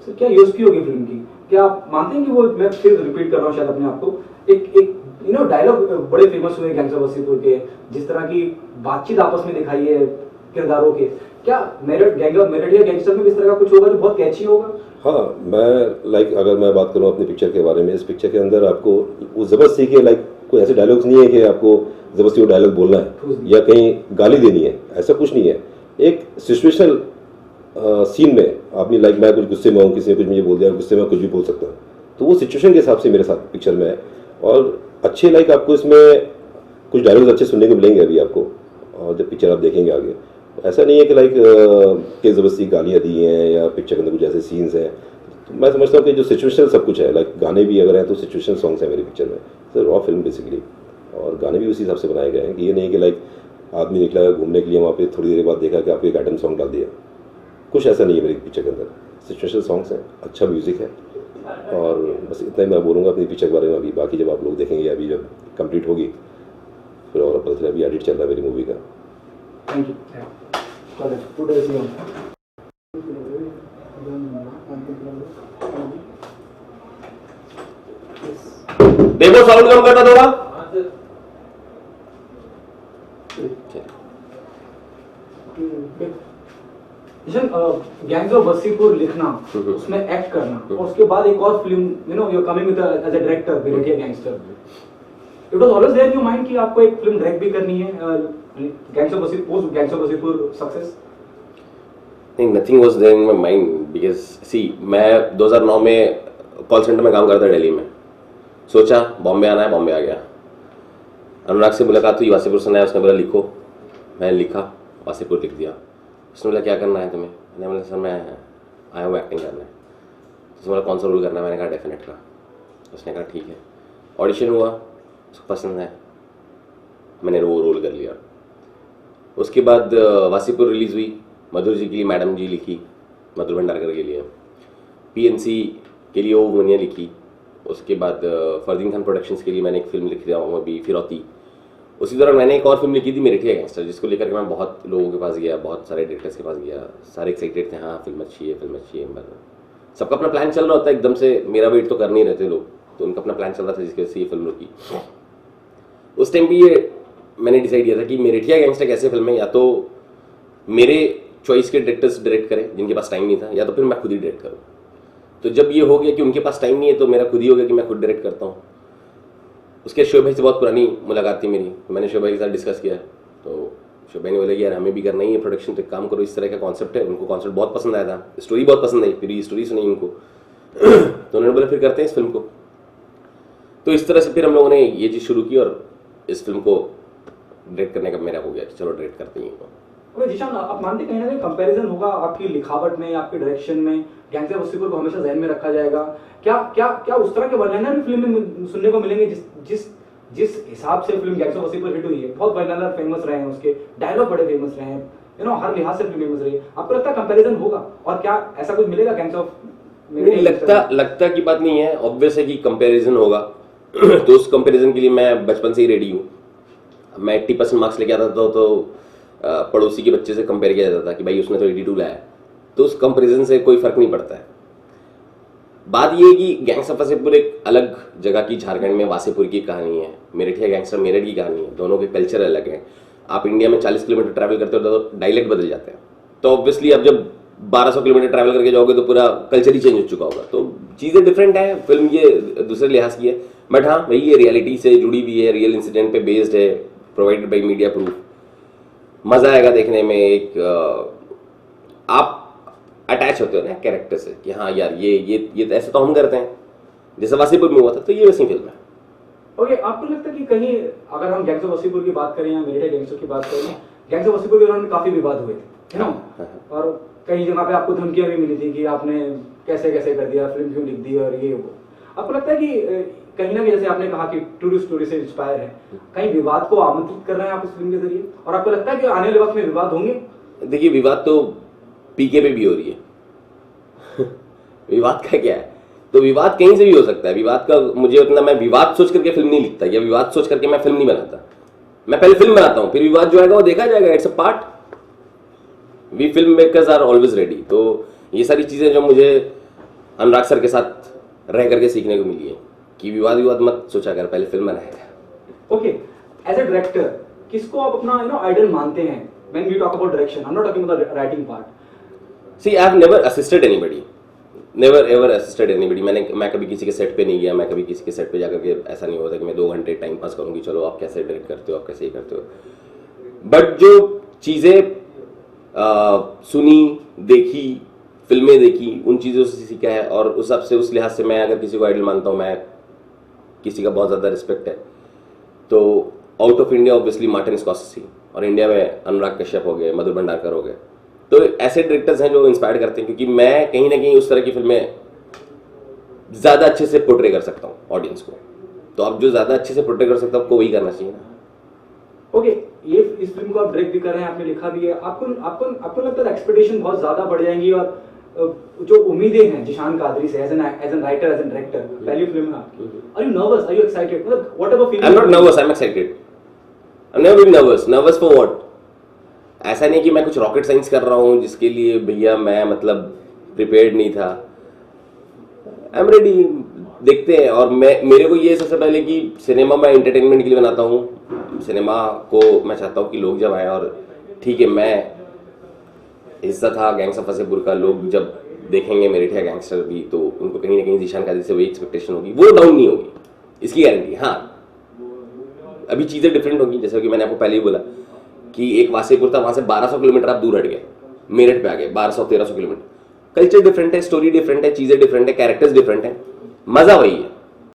Sir क्या USP होगी film की? क्या आप मानते हैं कि वो, मैं फिर रिपीट कर रहा हूँ शायद अपने आप को, एक डायलॉग बड़े फेमस हुए गैंग्स ऑफ वासेपुर के, जिस तरह की बातचीत आपस में दिखाई है किरदारों के, क्या मेरठ या गैंगस्टर में भी इस तरह का कुछ होगा जो बहुत कैची होगा? हाँ, मैं अगर मैं बात करूँ अपनी पिक्चर के बारे में, इस पिक्चर के अंदर आपको वो ज़बरदस्ती के कोई ऐसे डायलॉग्स नहीं है कि आपको ज़बरदस्ती वो डायलॉग बोलना है या कहीं गाली देनी है, ऐसा कुछ नहीं है। एक सिचुएशनल सीन में आपने मैं कुछ गुस्से में हूँ, किसी ने कुछ मुझे बोल दिया, गुस्से में कुछ भी बोल सकता हूँ, तो वो सिचुएशन के हिसाब से मेरे साथ पिक्चर में है। और अच्छे आपको इसमें कुछ डायलॉग्स अच्छे सुनने को मिलेंगे अभी आपको, और जब पिक्चर आप देखेंगे आगे। ऐसा नहीं है कि कि ज़बरदस्ती गालियाँ दी हैं या पिक्चर के अंदर कुछ ऐसे सीन्स हैं। तो मैं समझता हूँ कि जो सिचुएशनल सब कुछ है, गाने भी अगर हैं तो सिचुएशनल सॉन्ग्स हैं मेरी पिक्चर में, तो रॉ फिल्म बेसिकली, और गाने भी उसी हिसाब से बनाए गए हैं कि ये नहीं कि आदमी निकला घूमने के लिए, वहाँ पे थोड़ी देर बाद देखा कि आपको एक आइटम सॉन्ग डाल दिया, कुछ ऐसा नहीं है मेरी पिक्चर के अंदर। सिचुएशनल सॉन्ग्स हैं, अच्छा म्यूज़िक है, और बस इतना ही मैं बोलूँगा अपनी पिक्चर के बारे में। अभी बाकी जब आप लोग देखेंगे, अभी जब कंप्लीट होगी फिर और पता चला, अभी एडिट चल रहा है मेरी मूवी का। Thank you. देखो साउंड कम करना थोड़ा। गैंग्स ऑफ वासेपुर लिखना, उसमें एक्ट करना, और उसके बाद एक और film you coming with as a director, Meerutiya gangster, it was always there in your mind कि आपको एक फिल्म डायरेक्ट भी करनी है गैंग्स ऑफ वासेपुर सक्सेस? नहीं, nothing was there in my mind, because see मैं 2009 में कॉल सेंटर में काम करता दिल्ली में, सोचा बॉम्बे आना है, बॉम्बे आ गया। अनुराग से मुलाकात हुई, वासेपुर सुना है, उसने बोला लिखो, मैंने लिखा, वासेपुर लिख दिया। उसने बोला क्या करना है तुम्हें? मैंने बोला सर मैं आया हूँ एक्टिंग करना है। उसने बोला कौन सा रोल करना है? मैंने कहा डेफिनेट का। उसने कहा ठीक है। ऑडिशन हुआ, उसको पसंद है, मैंने वो रोल कर लिया। उसके बाद वासेपुर रिलीज़ हुई, मधुर जी के लिए मैडम जी लिखी, मधुर भंडारकर के लिए, पीएनसी के लिए वो मुनिया लिखी। उसके बाद फरदीन खान प्रोडक्शंस के लिए मैंने एक फिल्म लिख दिया हूँ अभी, फिरौती। उसी दौरान मैंने एक और फिल्म लिखी थी, मेरठिया गैंगस्टर, जिसको लेकर के मैं बहुत लोगों के पास गया, बहुत सारे डायरेक्टर्स के पास गया, सारे एक्साइटेड थे, हाँ फिल्म अच्छी है, फिल्म अच्छी है। सबका अपना प्लान चल रहा होता है, एकदम से मेरा वेट तो कर नहीं रहते लोग, तो उनका अपना प्लान चल रहा था जिसकी वजह से ये फिल्म रुकी। उस टाइम भी ये मैंने डिसाइड किया था कि मेरठिया गैंगस्टर कैसे फिल्म है, या तो मेरे चॉइस के डायरेक्टर्स डायरेक्ट करें जिनके पास टाइम नहीं था, या तो फिर मैं खुद ही डायरेक्ट करूँ। तो जब ये हो गया कि उनके पास टाइम नहीं है, तो मेरा खुद ही हो गया कि मैं खुद डायरेक्ट करता हूँ। उसके शोएब भाई से बहुत पुरानी मुलाकात थी मेरी, तो मैंने शोएब भाई के साथ डिस्कस किया, तो शोएब भाई ने बोला कि यार हमें भी करना ही है प्रोडक्शन, तो एक काम करो, इस तरह का कॉन्सेप्ट है। उनको कॉन्सेप्ट बहुत पसंद आया था, स्टोरी बहुत पसंद आई, फिर ये स्टोरी सुनी उनको तो उन्होंने बोला फिर करते हैं इस फिल्म को। तो इस तरह से फिर हम लोगों ने ये चीज़ शुरू की, और इस फिल्म को डायरेक्ट करने का मेरा हो गया कि चलो डायरेक्ट करते हैं। ओके जीशान, आप मानते कहीं ना कहीं कंपैरिजन होगा आपकी लिखावट में, आपके डायरेक्शन में, गैंग्स ऑफ वासेपुर को हमेशा ज़हन में रखा जाएगा? क्या क्या क्या उस तरह के वर्णन भी फिल्म में सुनने को मिलेंगे जिस हिसाब से film gangs of Wasseypur hit हुई है? बहुत वर्णन फेमस रहे हैं, उसके डायलॉग बड़े फेमस रहे हैं, हर लिहाज से फिल्म फेमस रही है। आपको लगता है कंपैरिजन होगा, और क्या ऐसा कुछ मिलेगा गैंग्स ऑफ? नहीं लगता की बात नहीं है, ऑब्वियस है कि कंपैरिजन होगा तो उस कंपैरिजन के लिए मैं बचपन से ही रेडी हूँ। मैं 80% मार्क्स लेके आता था, तो पड़ोसी के बच्चे से कंपेयर किया जाता था कि भाई उसने तो 82 लाया, तो उस कंपैरिजन से कोई फर्क नहीं पड़ता है। बात ये है कि गैंग्स ऑफ वासेपुर एक अलग जगह की, झारखंड में वासेपुर की कहानी है, मेरठिया गैंगस्टर मेरठ की कहानी है, दोनों के कल्चर अलग हैं। आप इंडिया में 40 किलोमीटर ट्रैवल करते हो तो डायलेक्ट बदल जाते हैं, तो ऑब्वियसली अब जब 1200 किलोमीटर ट्रैवल करके जाओगे तो पूरा कल्चर ही चेंज हो चुका होगा, तो चीज़ें डिफरेंट है। फिल्म ये दूसरे लिहाज की है, बट हाँ भाई ये रियलिटी से जुड़ी हुई है, रियल इंसिडेंट पे बेस्ड है, प्रोवाइडेड बाई मीडिया प्रूफ। मज़ा आएगा देखने में, एक आप अटैच होते हो ना कैरेक्टर से कि हाँ यार ये ऐसे तो हम करते हैं, जैसे वासेपुर में हुआ था, तो ये वैसी फिल्म है। ओके, आपको लगता है कि कहीं अगर हम गैंग्स ऑफ वासेपुर की बात करें या मेरठिया गैंगस्टर की बात करें, गैंग्स ऑफ वासेपुर के दौरान में काफी विवाद हुए थे, है ना? और कई जगह पे आपको धमकियां भी मिली थी कि आपने कैसे कैसे कर दिया, फिल्म क्यों लिख दी, और ये वो। आपको लगता है कि कहीं ना कहीं जैसे आपने कहा कि ट्रू स्टोरी से इंस्पायर है, कहीं विवाद को आमंत्रित कर रहे हैं आप इस फिल्म के जरिए, और आपको लगता है कि आने वाले वक्त में विवाद होंगे? देखिए विवाद तो पीके पे भी हो रही है विवाद का क्या है, तो विवाद कहीं से भी हो सकता है। विवाद का मुझे उतना, मैं विवाद सोच करके फिल्म नहीं लिखता, या विवाद सोच करके मैं फिल्म नहीं बनाता। मैं पहले फिल्म बनाता हूँ, फिर विवाद जो आएगा वो देखा जाएगा, it's a part. We film makers are always ready. तो ये सारी चीज़ें जो मुझे अनुराग सर के साथ रह करके सीखने को मिली है कि विवाद विवाद मत सोचा कर, पहले फिल्म बनाएगा। ओके, एज अ डायरेक्टर किसको आप अपना आइडल मानते हैं? When we talk about direction, I am not talking about the writing part. See I have never assisted anybody, never ever assisted anybody. मैं कभी किसी के सेट पे नहीं गया, मैं कभी किसी के सेट पे जाकर के ऐसा नहीं होता कि मैं 2 घंटे टाइम पास करूंगी, चलो आप कैसे डायरेक्ट करते हो, आप कैसे ही करते हो। बट जो चीज़ें सुनी, देखी, फिल्में देखी, उन चीज़ों से सीखा है, और उस हिसाब से, उस लिहाज से मैं अगर किसी को आइडल मानता हूँ, मैं किसी का बहुत ज़्यादा रिस्पेक्ट है तो out of India obviously Martin Scorsese, और इंडिया में अनुराग कश्यप हो गए, मधुर भंडारकर हो गए। तो ऐसे डायरेक्टर्स हैं जो इंस्पायर करते हैं, क्योंकि मैं कहीं ना कहीं उस तरह की फिल्में ज़्यादा अच्छे से पोर्ट्रे कर सकता हूँ ऑडियंस को। तो आप जो ज़्यादा अच्छे से पोर्ट्रे कर सकते हो आपको वही करना चाहिए ना। ओके, ये इस फिल्म को आप डायरेक्ट भी कर रहे हैं, आपने लिखा भी है, आपको लगता है एक्सपेक्टेशन बहुत ज्यादा बढ़ जाएंगी, और जो उम्मीदें हैं जिशान कादरी से as an writer, as an director, पहली फिल्म है आपकी, are you nervous, are you excited, मतलब whatever feeling? I am not nervous, I am excited. I am never been nervous. Nervous for what? ऐसा नहीं कि मैं कुछ रॉकेट साइंस कर रहा हूँ जिसके लिए भैया मैं मतलब प्रिपेयर्ड नहीं था। आई एम रेडी, देखते हैं। और मेरे को ये सबसे पहले कि सिनेमा मैं एंटरटेनमेंट के लिए बनाता हूँ, सिनेमा को मैं चाहता हूँ कि लोग जब आए, और ठीक है मैं हिस्सा था गैंग्स ऑफ वासेपुर का, लोग जब देखेंगे मेरे ठिया गैंगस्टर भी तो उनको कहीं ना कहीं जीशान कादरी से वही एक्सपेक्टेशन होगी, वो डाउन नहीं होगी, इसकी गारंटी। हाँ, अभी चीज़ें डिफरेंट होंगी, जैसे कि मैंने आपको पहले ही बोला कि एक वासेपुर था, वहाँ से 1200 किलोमीटर आप दूर हट गए, मेरठ पे आ गए, 1200-1300 किलोमीटर। कल्चर डिफरेंट है, स्टोरी डिफरेंट है, चीज़ें डिफरेंट है, कैरेक्टर्स डिफरेंट है, मज़ा वही है।